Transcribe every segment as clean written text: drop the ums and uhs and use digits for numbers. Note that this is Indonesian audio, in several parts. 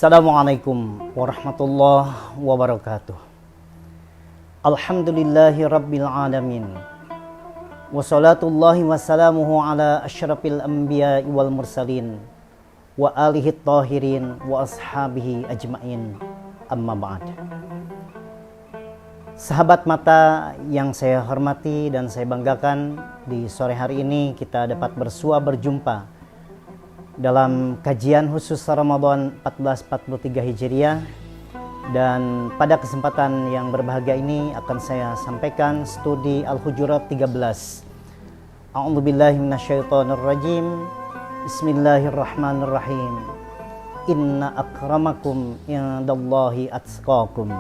Assalamualaikum warahmatullahi wabarakatuh. Alhamdulillahi rabbil alamin. Wassalatullahi wassalamuhu ala asyrafil anbiya'i wal mursalin wa alihi tahirin wa ashabihi ajmain. Amma ba'd. Sahabat mata yang saya hormati dan saya banggakan, di sore hari ini kita dapat berjumpa dalam kajian khusus Ramadan 1443 Hijriah, dan pada kesempatan yang berbahagia ini akan saya sampaikan studi Al-Hujurat 13. A'udzubillahi minasyaitonirrajim. Bismillahirrahmanirrahim. Inna akramakum indallahi atqakum.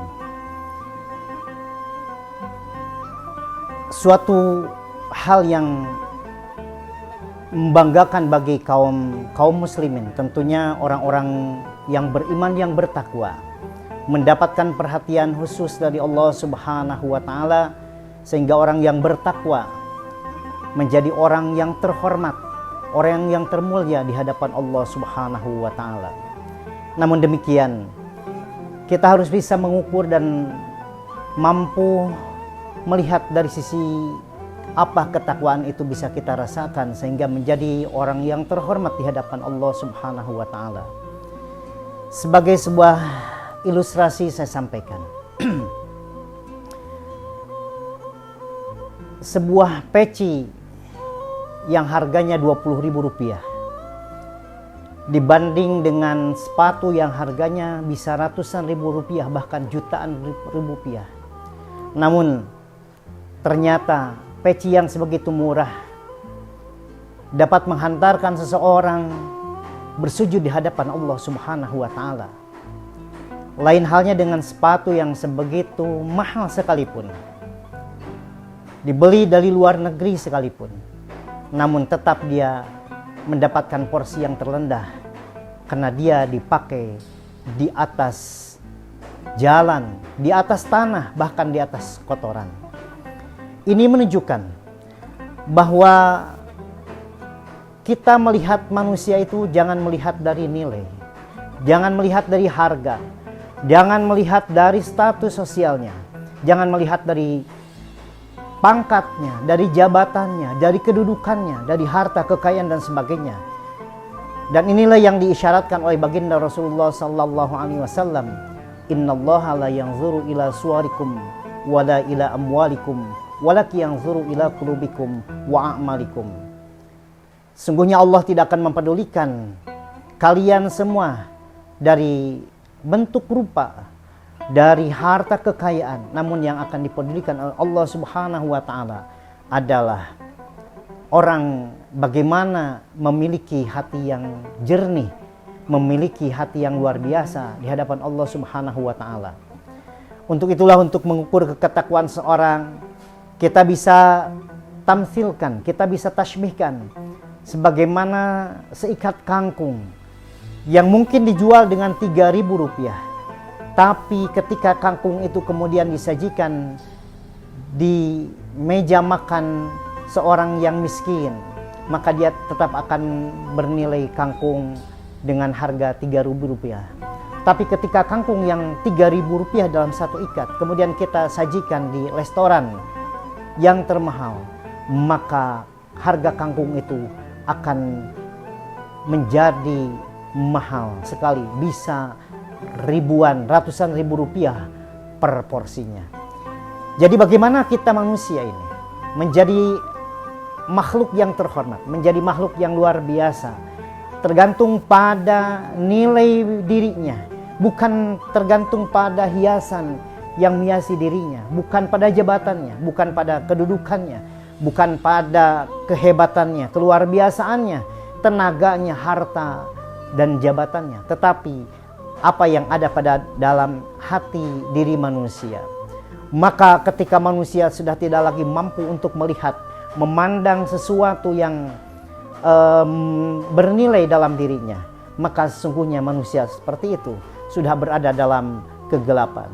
Suatu hal yang membanggakan bagi kaum muslimin, tentunya orang-orang yang beriman, yang bertakwa, mendapatkan perhatian khusus dari Allah Subhanahu wa taala, sehingga orang yang bertakwa menjadi orang yang terhormat, orang yang termulia di hadapan Allah Subhanahu wa taala. Namun demikian, kita harus bisa mengukur dan mampu melihat dari sisi apa ketakwaan itu bisa kita rasakan sehingga menjadi orang yang terhormat di hadapan Allah Subhanahu wa taala. Sebagai sebuah ilustrasi saya sampaikan. Sebuah peci yang harganya Rp20.000 dibanding dengan sepatu yang harganya bisa ratusan ribu rupiah, bahkan jutaan rupiah. Namun ternyata peci yang sebegitu murah dapat menghantarkan seseorang bersujud di hadapan Allah Subhanahu wa taala. Lain halnya dengan sepatu yang sebegitu mahal sekalipun, dibeli dari luar negeri sekalipun, namun tetap dia mendapatkan porsi yang terendah karena dia dipakai di atas jalan, di atas tanah, bahkan di atas kotoran. Ini menunjukkan bahwa kita melihat manusia itu jangan melihat dari nilai, jangan melihat dari harga, jangan melihat dari status sosialnya, jangan melihat dari pangkatnya, dari jabatannya, dari kedudukannya, dari harta, kekayaan dan sebagainya. Dan inilah yang diisyaratkan oleh baginda Rasulullah sallallahu alaihi wasallam, innallaha la yanzuru ila suwarikum wala ila amwalikum walaki yanzuru ila qulubikum wa a'malikum. Sungguhnya Allah tidak akan mempedulikan kalian semua dari bentuk rupa, dari harta kekayaan, namun yang akan dipedulikan oleh Allah Subhanahu wa taala adalah orang bagaimana memiliki hati yang jernih, memiliki hati yang luar biasa di hadapan Allah Subhanahu wa taala. Untuk itulah, untuk mengukur ketakwaan seorang, kita bisa tamsilkan, kita bisa tasbihkan sebagaimana seikat kangkung yang mungkin dijual dengan Rp3.000, tapi ketika kangkung itu kemudian disajikan di meja makan seorang yang miskin, maka dia tetap akan bernilai kangkung dengan harga Rp3.000. Tapi ketika kangkung yang Rp3.000 dalam satu ikat kemudian kita sajikan di restoran yang termahal, maka harga kangkung itu akan menjadi mahal sekali, bisa ribuan, ratusan ribu rupiah per porsinya. Jadi bagaimana kita manusia ini menjadi makhluk yang terhormat, menjadi makhluk yang luar biasa, tergantung pada nilai dirinya, bukan tergantung pada hiasan yang menghiasi dirinya, bukan pada jabatannya, bukan pada kedudukannya, bukan pada kehebatannya, keluar biasaannya, tenaganya, harta dan jabatannya, tetapi apa yang ada pada dalam hati diri manusia. Maka ketika manusia sudah tidak lagi mampu untuk melihat, memandang sesuatu yang bernilai dalam dirinya, maka sesungguhnya manusia seperti itu sudah berada dalam kegelapan.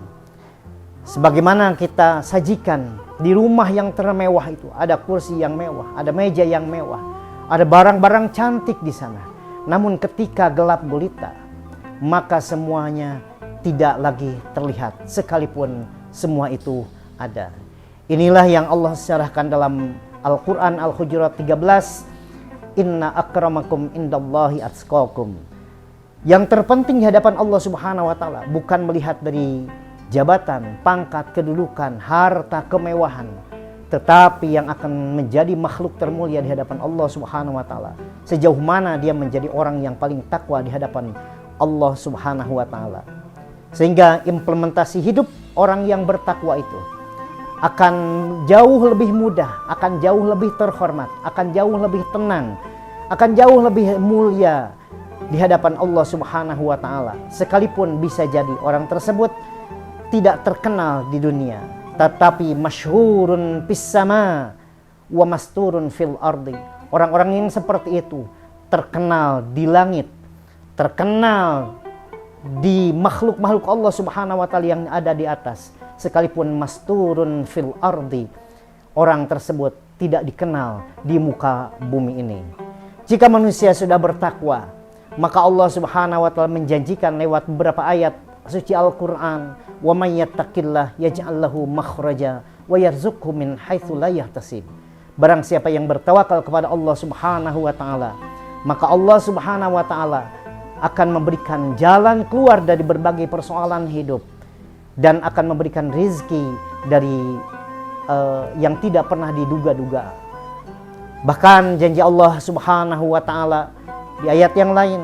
Sebagaimana kita sajikan di rumah yang termewah itu, ada kursi yang mewah, ada meja yang mewah, ada barang-barang cantik di sana. Namun ketika gelap gulita, maka semuanya tidak lagi terlihat, sekalipun semua itu ada. Inilah yang Allah syarahkan dalam Al-Quran Al-Hujurat 13, inna akramakum indallahi atqakum. Yang terpenting di hadapan Allah Subhanahu wa taala bukan melihat dari jabatan, pangkat, kedudukan, harta, kemewahan, tetapi yang akan menjadi makhluk termulia di hadapan Allah Subhanahu wa taala, sejauh mana dia menjadi orang yang paling takwa di hadapan Allah Subhanahu wa taala. Sehingga implementasi hidup orang yang bertakwa itu akan jauh lebih mudah, akan jauh lebih terhormat, akan jauh lebih tenang, akan jauh lebih mulia di hadapan Allah Subhanahu wa taala. Sekalipun bisa jadi orang tersebut tidak terkenal di dunia, tetapi masyhurun fis sama wa masturun fil ardi. Orang-orang yang seperti itu terkenal di langit, terkenal di makhluk-makhluk Allah Subhanahu wa taala yang ada di atas, sekalipun masturun fil ardi, orang tersebut tidak dikenal di muka bumi ini. Jika manusia sudah bertakwa, maka Allah Subhanahu wa taala menjanjikan lewat beberapa ayat suci Al-Qur'an, wa may yattaqillah yaj'al lahu makhraja wa yarzuqhu min haitsu la yahtasib. Barang siapa yang bertawakal kepada Allah Subhanahu wa taala, maka Allah Subhanahu wa taala akan memberikan jalan keluar dari berbagai persoalan hidup dan akan memberikan rizki dari yang tidak pernah diduga-duga. Bahkan janji Allah Subhanahu wa taala di ayat yang lain,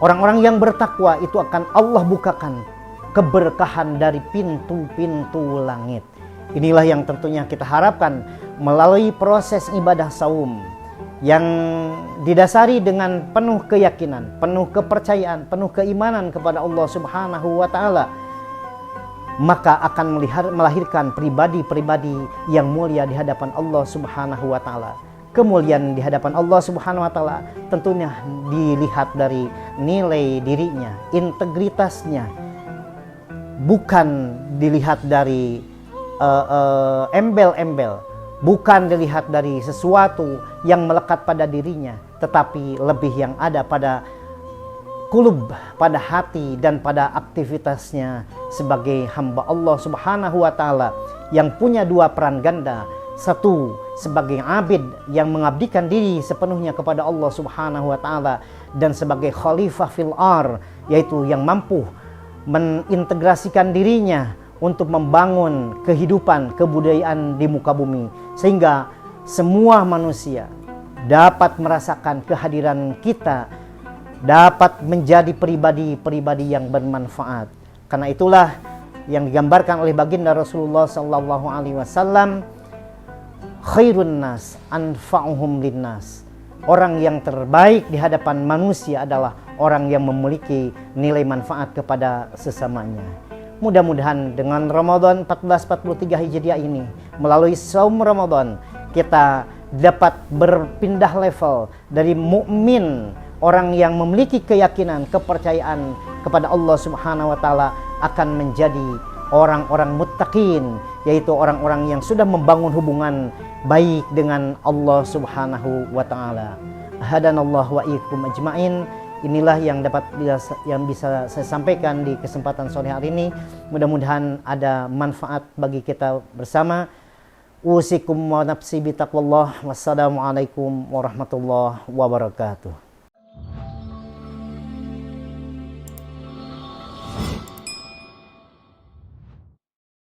orang-orang yang bertakwa itu akan Allah bukakan keberkahan dari pintu-pintu langit. Inilah yang tentunya kita harapkan melalui proses ibadah saum yang didasari dengan penuh keyakinan, penuh kepercayaan, penuh keimanan kepada Allah Subhanahu wa taala, maka akan melahirkan pribadi-pribadi yang mulia di hadapan Allah Subhanahu wa taala. Kemuliaan di hadapan Allah Subhanahu wa taala tentunya dilihat dari nilai dirinya, integritasnya, bukan dilihat dari embel-embel, bukan dilihat dari sesuatu yang melekat pada dirinya, tetapi lebih yang ada pada kulub, pada hati dan pada aktivitasnya sebagai hamba Allah Subhanahu wa taala yang punya dua peran ganda. Satu, sebagai abid yang mengabdikan diri sepenuhnya kepada Allah Subhanahu wa taala, dan sebagai khalifah fil ar, yaitu yang mampu mengintegrasikan dirinya untuk membangun kehidupan, kebudayaan di muka bumi, sehingga semua manusia dapat merasakan kehadiran kita, dapat menjadi pribadi-pribadi yang bermanfaat. Karena itulah yang digambarkan oleh baginda Rasulullah sallallahu alaihi wasallam, khairun nas anfa'uhum linnas. Orang yang terbaik di hadapan manusia adalah orang yang memiliki nilai manfaat kepada sesamanya. Mudah-mudahan dengan Ramadan 1443 Hijriah ini, melalui saum Ramadan, kita dapat berpindah level dari mukmin, orang yang memiliki keyakinan, kepercayaan kepada Allah Subhanahu wa taala, akan menjadi orang-orang muttaqin, yaitu orang-orang yang sudah membangun hubungan baik dengan Allah Subhanahu wa taala. Hadanallahu wa iyyakum ajmain. Inilah yang bisa saya sampaikan di kesempatan sore hari ini. Mudah-mudahan ada manfaat bagi kita bersama. Usikum wa nafsi bitaqwallah. Wassalamualaikum warahmatullahi wabarakatuh.